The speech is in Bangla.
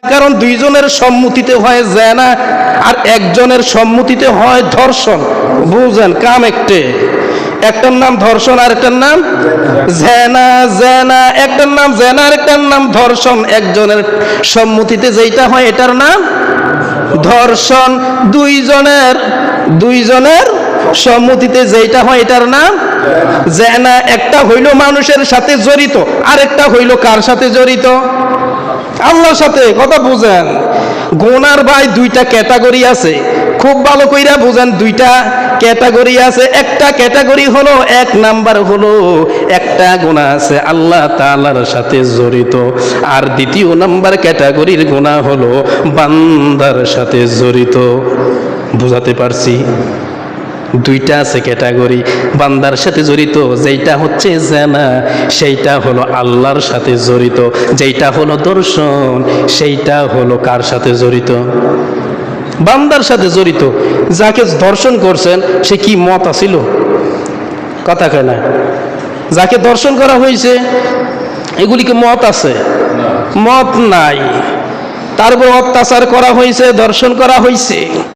কারণ দুইজনের সম্মতিতে হয় জেনা আর একজনের সম্মতিতে হয় ধর্ষণ। বুঝেন কাম একটার নাম ধর্ষণ আর একটার নাম জেনা। জেনা একটার নাম জেনা আর একটার নাম ধর্ষণ। একজনের সম্মতিতে যেটা হয় এটার নাম ধর্ষণ, দুইজনের সম্মতিতে যেটা হয় এটার নাম জেনা। একটা হইল মানুষের সাথে জড়িত, আরেকটা হইল কার সাথে জড়িত? আল্লাহর সাথে। কথা বুঝেন? গুনার ভাই দুইটা ক্যাটাগরি আছে, খুব ভালো কইরা বুঝেন। দুইটা ক্যাটাগরি আছে। একটা ক্যাটাগরি হলো, এক নাম্বার হলো একটা গুনাহ আছে আল্লাহ তাআলার সাথে জড়িত, আর দ্বিতীয় নাম্বার ক্যাটাগরির গুনাহ হলো বান্দার সাথে জড়িত। বুঝাতে পারছি? দুইটা আছে ক্যাটাগরি। বান্দার সাথে জড়িত যেইটা হচ্ছে জেনা, সেইটা হলো আল্লাহর সাথে জড়িত। যেইটা হলো দর্শন, সেইটা হলো কার সাথে জড়িত? বান্দার সাথে জড়িত। যাকে দর্শন করছেন সে কি মত আছিল? কথা কয় না। যাকে দর্শন করা হয়েছে এগুলিকে মত আছে? মত নাই। তারপর অত্যাচার করা হয়েছে, দর্শন করা হয়েছে।